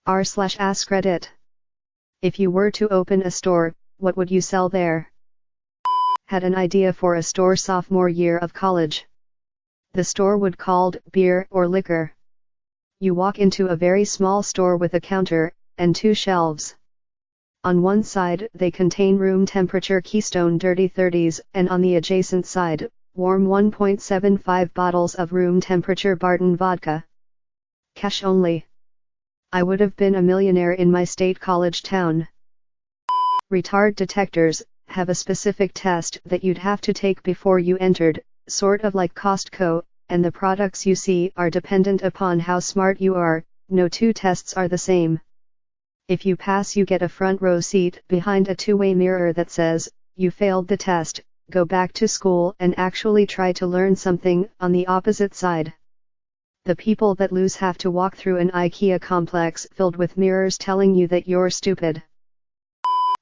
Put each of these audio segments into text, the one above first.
r/AskReddit. If you were to open a store, what would you sell there? Had an idea for a store sophomore year of college. The store would called beer or liquor. You walk into a very small store with a counter and 2 shelves. On one side they contain room temperature Keystone Dirty 30s, and on the adjacent side, warm 1.75 bottles of room temperature Barton vodka. Cash only. I would have been a millionaire in my state college town. Retard detectors have a specific test that you'd have to take before you entered, sort of like Costco, and the products you see are dependent upon how smart you are. No 2 tests are the same. If you pass, you get a front row seat behind a 2-way mirror that says, "You failed the test, go back to school and actually try to learn something." On the opposite side, the people that lose have to walk through an IKEA complex filled with mirrors telling you that you're stupid.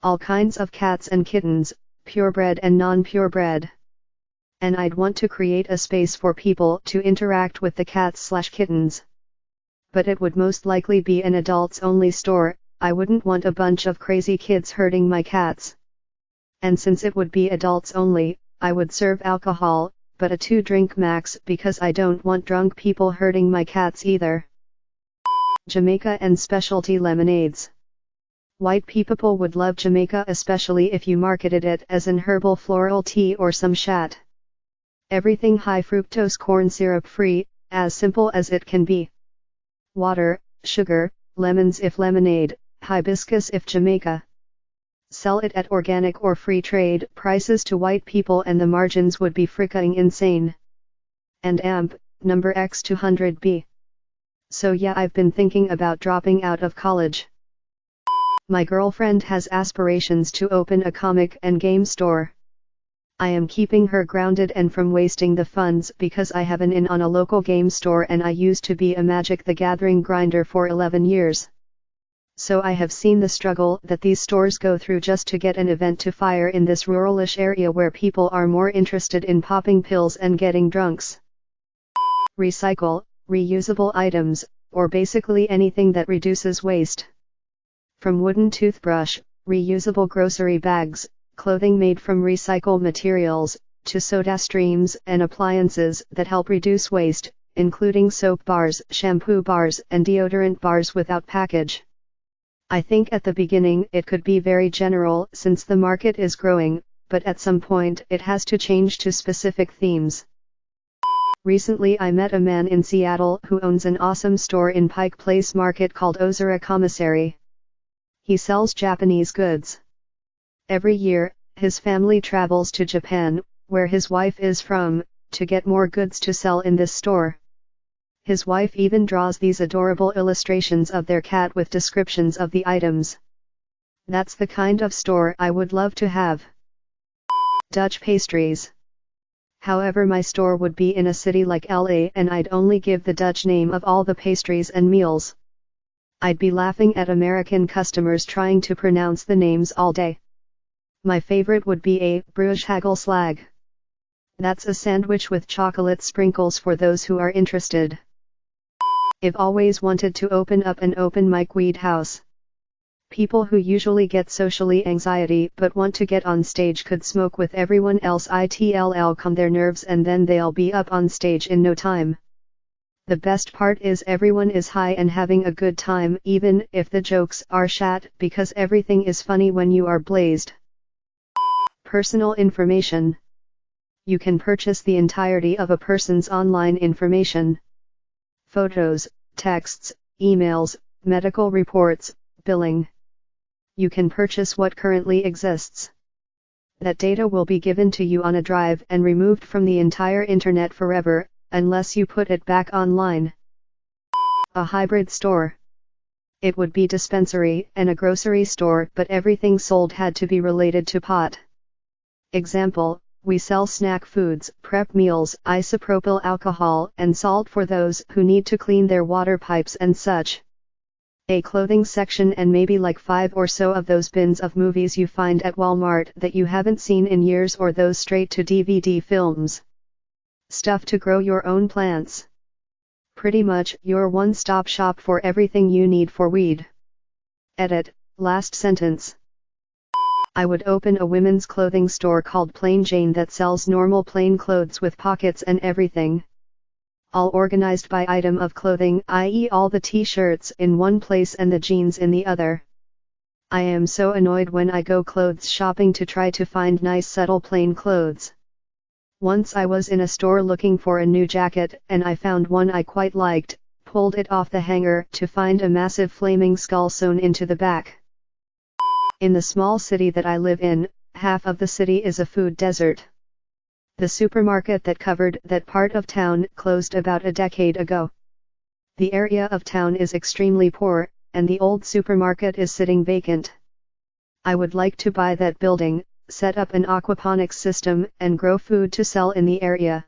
All kinds of cats and kittens, purebred and non-purebred. And I'd want to create a space for people to interact with the cats/kittens. But it would most likely be an adults-only store. I wouldn't want a bunch of crazy kids hurting my cats. And since it would be adults only, I would serve alcohol, but a 2-drink max, because I don't want drunk people hurting my cats either. Jamaica and specialty lemonades. White people would love Jamaica, especially if you marketed it as an herbal floral tea or some shat. Everything high fructose corn syrup free, as simple as it can be. Water, sugar, lemons if lemonade, hibiscus if Jamaica. Sell it at organic or free trade prices to white people and the margins would be fricking insane. And amp, number X200B. So yeah, I've been thinking about dropping out of college. My girlfriend has aspirations to open a comic and game store. I am keeping her grounded and from wasting the funds because I have an in on a local game store and I used to be a Magic the Gathering grinder for 11 years. So I have seen the struggle that these stores go through just to get an event to fire in this ruralish area where people are more interested in popping pills and getting drunks. Recycle, reusable items, or basically anything that reduces waste. From wooden toothbrush, reusable grocery bags, clothing made from recycled materials, to soda streams and appliances that help reduce waste, including soap bars, shampoo bars, and deodorant bars without package. I think at the beginning it could be very general since the market is growing, but at some point it has to change to specific themes. Recently I met a man in Seattle who owns an awesome store in Pike Place Market called Ozura Commissary. He sells Japanese goods. Every year, his family travels to Japan, where his wife is from, to get more goods to sell in this store. His wife even draws these adorable illustrations of their cat with descriptions of the items. That's the kind of store I would love to have. Dutch pastries. However, my store would be in a city like LA and I'd only give the Dutch name of all the pastries and meals. I'd be laughing at American customers trying to pronounce the names all day. My favorite would be a broodhagelslag. That's a sandwich with chocolate sprinkles for those who are interested. I've always wanted to open up an open mic weed house. People who usually get socially anxiety but want to get on stage could smoke with everyone else. It'll calm their nerves and then they'll be up on stage in no time. The best part is everyone is high and having a good time, even if the jokes are shat, because everything is funny when you are blazed. Personal information. You can purchase the entirety of a person's online information. Photos, texts, emails, medical reports, billing. You can purchase what currently exists. That data will be given to you on a drive and removed from the entire internet forever, unless you put it back online. A hybrid store. It would be dispensary and a grocery store, but everything sold had to be related to pot. Example, we sell snack foods, prep meals, isopropyl alcohol, and salt for those who need to clean their water pipes and such. A clothing section and maybe like 5 or so of those bins of movies you find at Walmart that you haven't seen in years, or those straight to DVD films. Stuff to grow your own plants. Pretty much your one-stop shop for everything you need for weed. Edit, last sentence. I would open a women's clothing store called Plain Jane that sells normal plain clothes with pockets and everything. All organized by item of clothing, i.e. all the t-shirts in one place and the jeans in the other. I am so annoyed when I go clothes shopping to try to find nice subtle plain clothes. Once I was in a store looking for a new jacket and I found one I quite liked, pulled it off the hanger to find a massive flaming skull sewn into the back. In the small city that I live in, half of the city is a food desert. The supermarket that covered that part of town closed about a decade ago. The area of town is extremely poor, and the old supermarket is sitting vacant. I would like to buy that building, set up an aquaponics system, and grow food to sell in the area.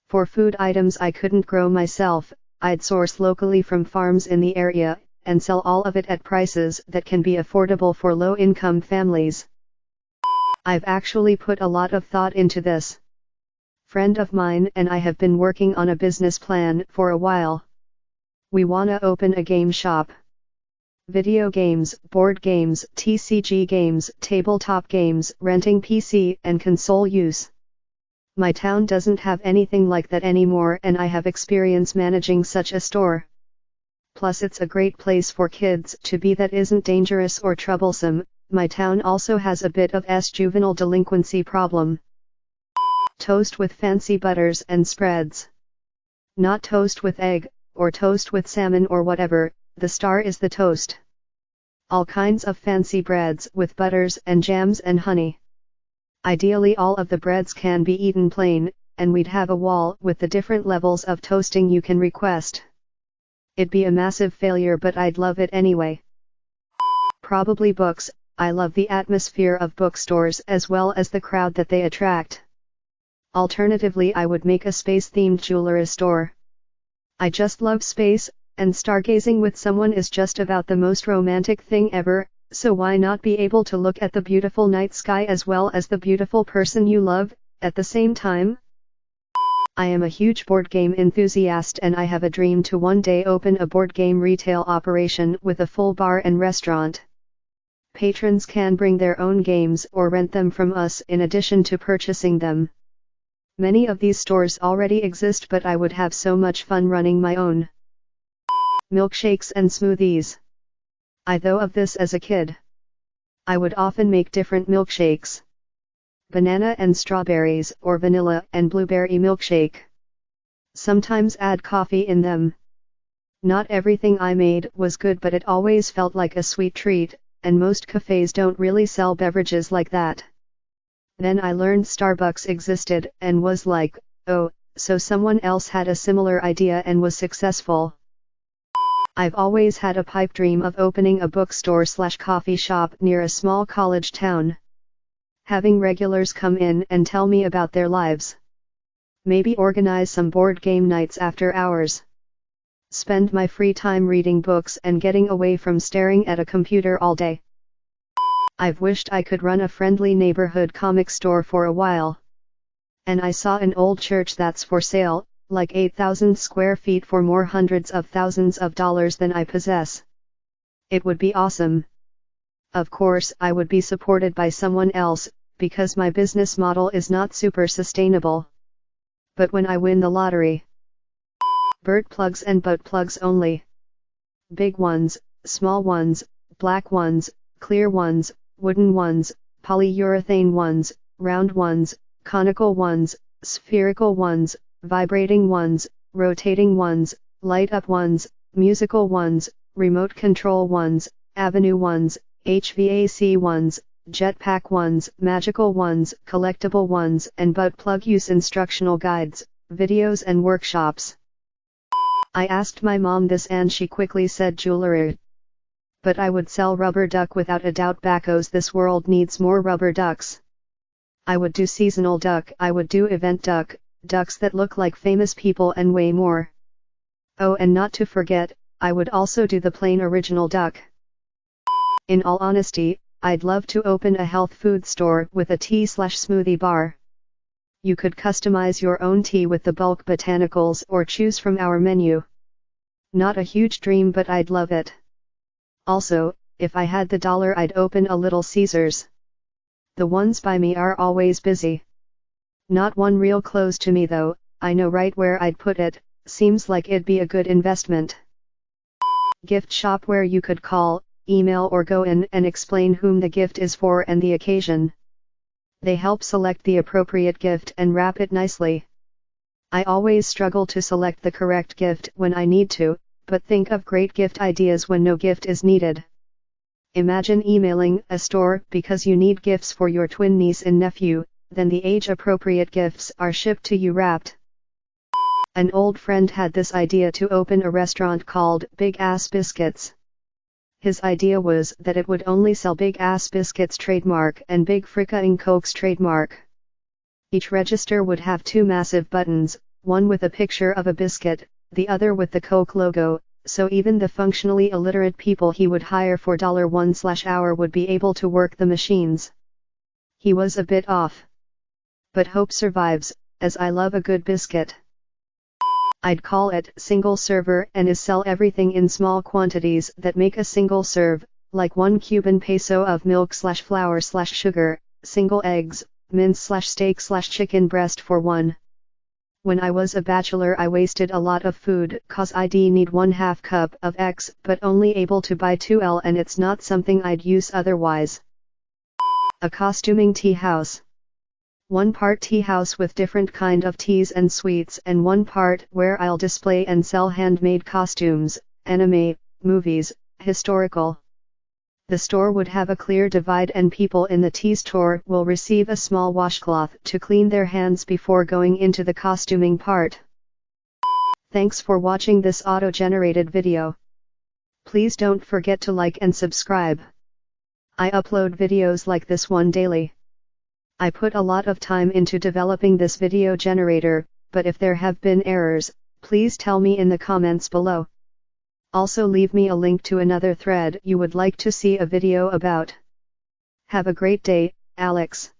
For food items I couldn't grow myself, I'd source locally from farms in the area, and sell all of it at prices that can be affordable for low-income families. I've actually put a lot of thought into this. Friend of mine and I have been working on a business plan for a while. We wanna open a game shop. Video games, board games, TCG games, tabletop games, renting PC and console use. My town doesn't have anything like that anymore and I have experience managing such a store. Plus it's a great place for kids to be that isn't dangerous or troublesome. My town also has a bit of juvenile delinquency problem. Toast with fancy butters and spreads. Not toast with egg, or toast with salmon or whatever, the star is the toast. All kinds of fancy breads with butters and jams and honey. Ideally all of the breads can be eaten plain, and we'd have a wall with the different levels of toasting you can request. It'd be a massive failure but I'd love it anyway. Probably books. I love the atmosphere of bookstores as well as the crowd that they attract. Alternatively I would make a space-themed jewelry store. I just love space, and stargazing with someone is just about the most romantic thing ever, so why not be able to look at the beautiful night sky as well as the beautiful person you love, at the same time? I am a huge board game enthusiast and I have a dream to one day open a board game retail operation with a full bar and restaurant. Patrons can bring their own games or rent them from us in addition to purchasing them. Many of these stores already exist but I would have so much fun running my own. Milkshakes and smoothies. I thought of this as a kid. I would often make different milkshakes. Banana and strawberries or vanilla and blueberry milkshake. Sometimes add coffee in them. Not everything I made was good but it always felt like a sweet treat, and most cafes don't really sell beverages like that. Then I learned Starbucks existed and was like, oh, so someone else had a similar idea and was successful. I've always had a pipe dream of opening a bookstore/coffee shop near a small college town. Having regulars come in and tell me about their lives. Maybe organize some board game nights after hours. Spend my free time reading books and getting away from staring at a computer all day. I've wished I could run a friendly neighborhood comic store for a while. And I saw an old church that's for sale, like 8,000 square feet for more hundreds of thousands of dollars than I possess. It would be awesome. Of course I would be supported by someone else, because my business model is not super sustainable. But when I win the lottery. Bird plugs and butt plugs only. Big ones, small ones, black ones, clear ones, wooden ones, polyurethane ones, round ones, conical ones, spherical ones, vibrating ones, rotating ones, light up ones, musical ones, remote control ones, avenue ones, HVAC ones, jetpack ones, magical ones, collectible ones, and butt plug use instructional guides, videos and workshops. I asked my mom this and she quickly said jewelry. But I would sell rubber duck without a doubt. Backos, this world needs more rubber ducks. I would do seasonal duck, I would do event duck, ducks that look like famous people and way more. Oh, and not to forget, I would also do the plain original duck. In all honesty, I'd love to open a health food store with a tea/smoothie bar. You could customize your own tea with the bulk botanicals or choose from our menu. Not a huge dream, but I'd love it. Also, if I had the dollar, I'd open a Little Caesars. The ones by me are always busy. Not one real close to me though, I know right where I'd put it, seems like it'd be a good investment. Gift shop where you could call, email or go in and explain whom the gift is for and the occasion. They help select the appropriate gift and wrap it nicely. I always struggle to select the correct gift when I need to, but think of great gift ideas when no gift is needed. Imagine emailing a store because you need gifts for your twin niece and nephew, then the age-appropriate gifts are shipped to you wrapped. An old friend had this idea to open a restaurant called Big Ass Biscuits. His idea was that it would only sell Big Ass Biscuits trademark and Big Fricka Coke's trademark. Each register would have two massive buttons, one with a picture of a biscuit, the other with the Coke logo, so even the functionally illiterate people he would hire for $1/hour would be able to work the machines. He was a bit off. But hope survives, as I love a good biscuit. I'd call it single server and sell everything in small quantities that make a single serve, like 1 Cuban peso of milk/flour/sugar, single eggs, mince/steak/chicken breast for 1. When I was a bachelor I wasted a lot of food cause I'd need 1/2 cup of X but only able to buy 2L and it's not something I'd use otherwise. A costuming tea house. 1 part tea house with different kind of teas and sweets and 1 part where I'll display and sell handmade costumes, anime, movies, historical. The store would have a clear divide and people in the tea store will receive a small washcloth to clean their hands before going into the costuming part. Thanks for watching this auto-generated video. Please don't forget to like and subscribe. I upload videos like this one daily. I put a lot of time into developing this video generator, but if there have been errors, please tell me in the comments below. Also leave me a link to another thread you would like to see a video about. Have a great day, Alex.